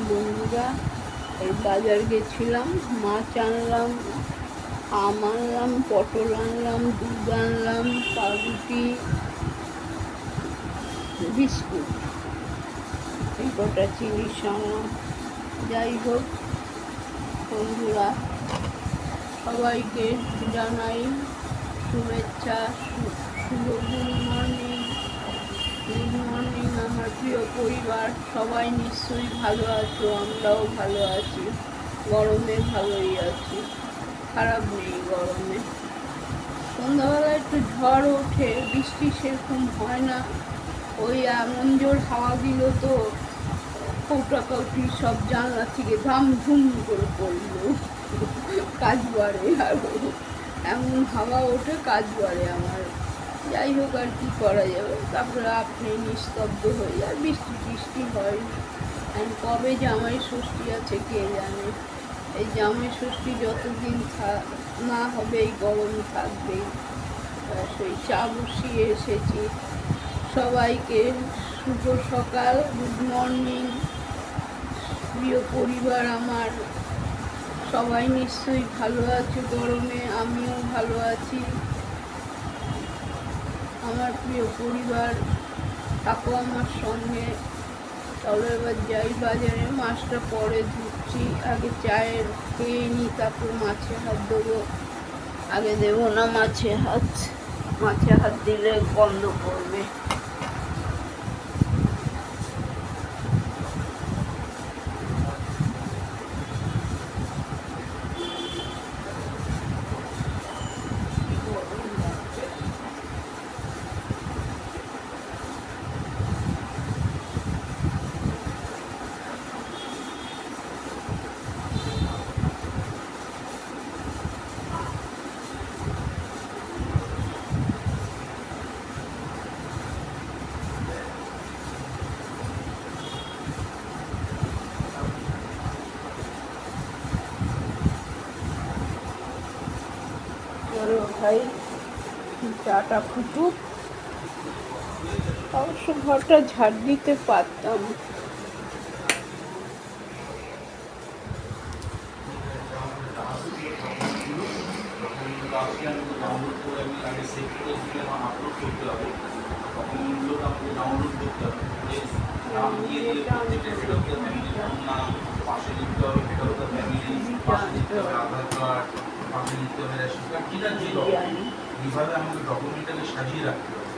বন্ধুরা, এই বাজার গেছিলাম, মাছ আনলাম, আম আনলাম, পটল আনলাম, দুধ আনলাম, পাউরুটি, বিস্কুট, এই কটা জিনিস আনলাম। যাই হোক বন্ধুরা, সবাইকে জানাই শুভেচ্ছা, শুভ গুড মর্নিং। গুড মর্নিং আমার প্রিয় পরিবার, সবাই নিশ্চয়ই ভালো আছো, আমরাও ভালো আছি। গরমে ভালোই আছি, খারাপ নেই গরমে। সন্ধ্যাবেলা একটু ঝড় ওঠে, বৃষ্টি সেরকম হয় না। ওই এমন জোর হাওয়া দিল তো কৌটা কৌটি সব জানলা থেকে ধামধুম করে পড়লো, কাজ বাড়ে আরো, এমন হাওয়া ওঠে কাজ বাড়ে আমার। যাই হোক, আর কি করা যাবে, তারপরে আপনি নিস্তব্ধ হয়ে যায়, বৃষ্টি টিষ্টি হয়। কবে জামাই ষষ্ঠী আছে কে জানে। এই জামাই ষষ্ঠী যতদিন না হবে এই গরম থাকবেই। সেই চা বসিয়ে এসেছি। সবাইকে শুভ সকাল, গুড মর্নিং। প্রিয় পরিবার আমার, সবাই নিশ্চয়ই ভালো আছে গরমে, আমিও ভালো আছি। আমার প্রিয় পরিবার, থাকো আমার সঙ্গে। চলো এবার যাই বাজারে, মাছটা পরে ধুচ্ছি, আগে চায়ের খেয়ে নিই, তারপর মাছে হাত দেবো। আগে দেবো না মাছে হাত, মাছে হাত দিলে গন্ধ করবে। চলো ভাই, চাটা ফুটুক। অবশ্য ঘরটা ঝাড় দিতে পারতাম। ডাউনলোড করে আমি আগে সেভ করে দিলাম, আপলোড করতে হবে, তখন ওগুলো আমাকে ডাউনলোড করতে হবে, নাম দিয়ে দিয়ে প্রত্যেকটা হেড অফ দ্য ফ্যামিলির নাম পাশে লিখতে হবে, হেড অফ দ্য ফ্যামিলি পাশে লিখতে হবে, আধার কার্ড পাশে লিখতে হবে, রেশন কার্ড, যেটা যে ডকুমেন্ট এইভাবে আমাকে ডকুমেন্টটাকে সাজিয়ে রাখতে হবে।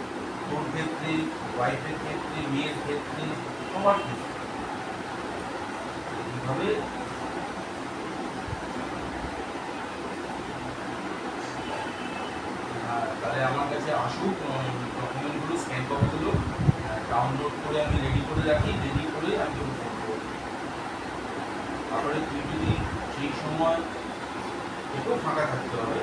তোর ক্ষেত্রে, ওয়াইফের ক্ষেত্রে, মেয়ের ক্ষেত্রে, সবার ক্ষেত্রে এইভাবে। তাহলে আমার কাছে আসুক ডকুমেন্টগুলো, স্ক্যান কপিগুলো ডাউনলোড করে আমি রেডি করে রাখি, রেডি করে আমি তারপরে তুই যদি সেই সময় একটু ফাঁকা থাকতে হবে।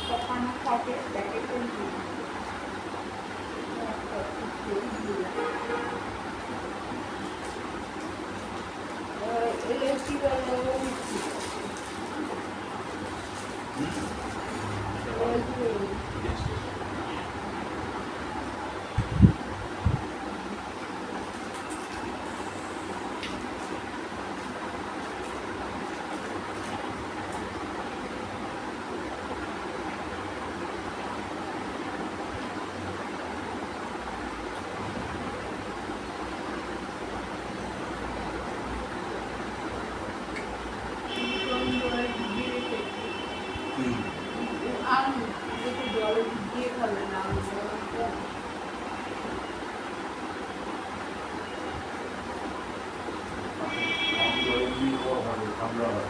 সকানো থাকে প্যাকেটের এলাচি বা লবঙ্গ জল দিয়ে খাবে না ঠান্ডা হয়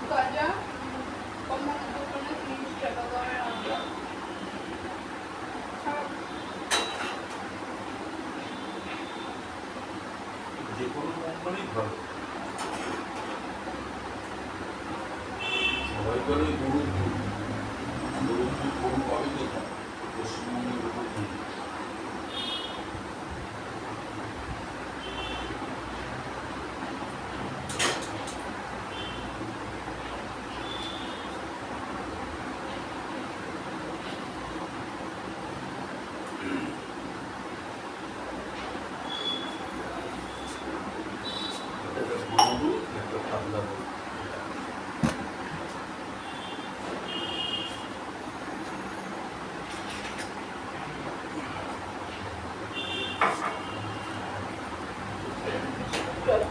কাজা কমন দোকানে 30 টাকা করে রাখলাম যে কোনো কোম্পানি ভালো সবাই বলে গরুর দুধ গরু পাবে কোথায় পশ্চিমবঙ্গের গরুর দুধ একটা ঠান্ডা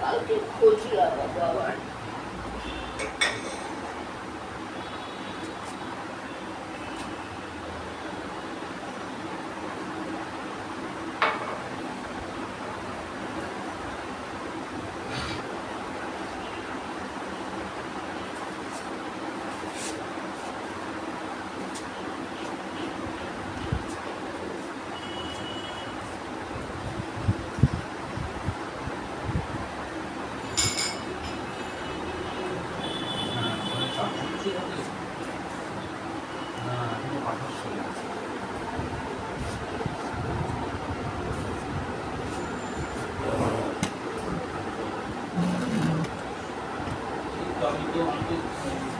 কালকে খোঁজ লাগাবো আবার আমি তো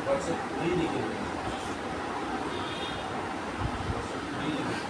হোয়াটসঅ্যাপ খুলেই লিখে দেবো খুলেই লিখে দেবো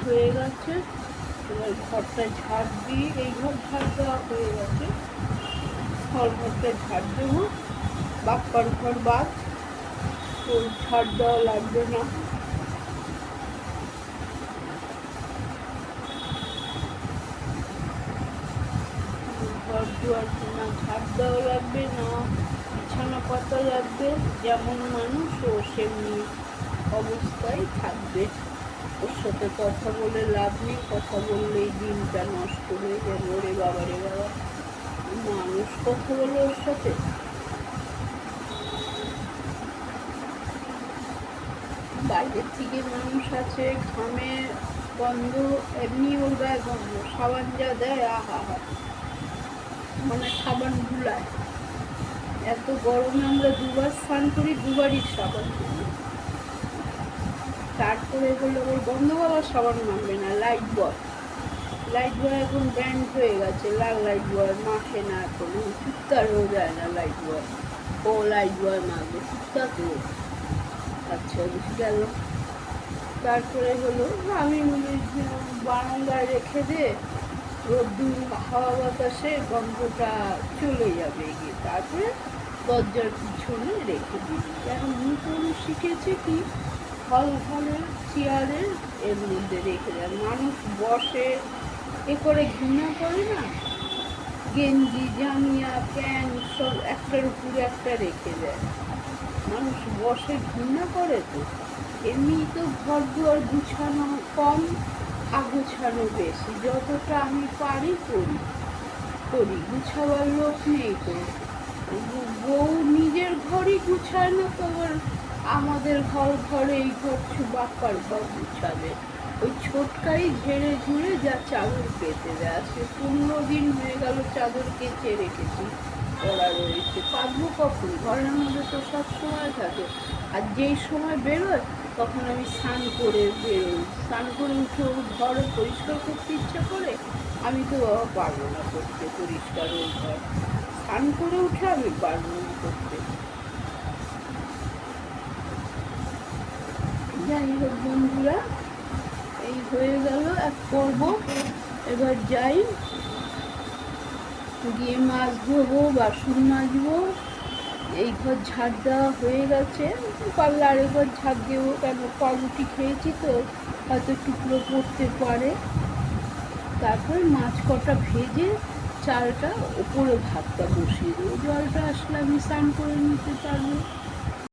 হয়ে গেছে, এবার ঘরটা ঝাড় দিই। এই ঘর ঝাড় দেওয়া হয়ে গেছে, ঘরটা ঝাড় দেবো। বাপ্পার ঘর বাদ, ওর ঝাড় দেওয়া লাগবে না। ঘর দুয়ার না ঝাড় দেওয়া লাগবে না, বিছানা পাতা লাগবে। যেমন মানুষ ও সেমনি অবস্থায় থাকবে। ওর সাথে কথা বলে লাভ নেই, কথা বললেই দিনটা নষ্ট হয়ে যাবে। ওরে বাবা রে বাবা, মানুষ কথা বলে ওর সাথে? বাইরের থেকে মানুষ আছে, ঘামে গন্ধ, এমনি ওর গায়ে গন্ধ, সাবান যা দেয় আহা হা, মানে সাবান ধুলায়। এত গরমে আমরা দুবার স্নান করি, দুবারই সাবান দিই। তারপরে হলো ওর গন্ধ বাবা সাবান মানবে না। লাইট বয়, লাইট বয় এখন ব্যান্ড হয়ে গেছে, লাল লাইট বয় মাখে না এখন, চিৎকারও যায় না লাইট বয়। ও লাইট বয় মাখবে, চিৎকার তো। আচ্ছা গেল। তারপরে হলো আমি বারান্দায় রেখে দে, রোদ্দুর হাওয়া বাতাসে গন্ধটা চলে যাবে গিয়ে। তারপরে দরজার পিছনে রেখে দিই। এখন নতুন শিখেছে কি, হল ঘরের চেয়ারের এর মধ্যে রেখে দেয়। মানুষ বসে এ করে ঘৃণা করে না, গেঞ্জি জামিয়া প্যান্ট সব একটার উপরে একটা রেখে দেয়। মানুষ বসে ঘৃণা করে তো। এমনি তো ঘর দুয়ার গুছানো কম, আগোছানো বেশি। যতটা আমি পারি করি, গুছাবার লোক নেই তো। বউ নিজের ঘরই গুছায় না তো আবার আমাদের ঘরে এই ঘর বাপ্পার ঘর গুছাবে? ওই ছোটকাই ঝেড়ে ঝুড়ে যা চাদর পেতে দেয়। আজকে 15 দিন হয়ে গেল চাদর কেচে রেখেছি, পড়া রয়েছে। পাতবো কখন? ঘরের মধ্যে তো সব সময় থাকে। আর যেই সময় বেরোয় তখন আমি স্নান করে বেরোই। স্নান করে উঠে ওর ঘর পরিষ্কার করতে ইচ্ছা করে, আমি তো বাবা পারবো না করতে পরিষ্কার ওই ঘর। স্নান করে উঠে আমি পারবো না করতে। যাই হোক বন্ধুরা, এই হয়ে গেল এক পর্ব। এবার যাই, গিয়ে মাছ ধোবো, বাসন মাজবো। এই ঘর ঝাড় দেওয়া হয়ে গেছে, পারলে আরেকবার ঝাড় দেবো, কেন পাউরুটি খেয়েছি তো হয়তো টুকরো পড়তে পারে। তারপরে মাছ কটা ভেজে চালটা ওপরে ভাতটা বসিয়ে দেবো। জলটা আসলে আমি স্নান করে নিতে পারবো।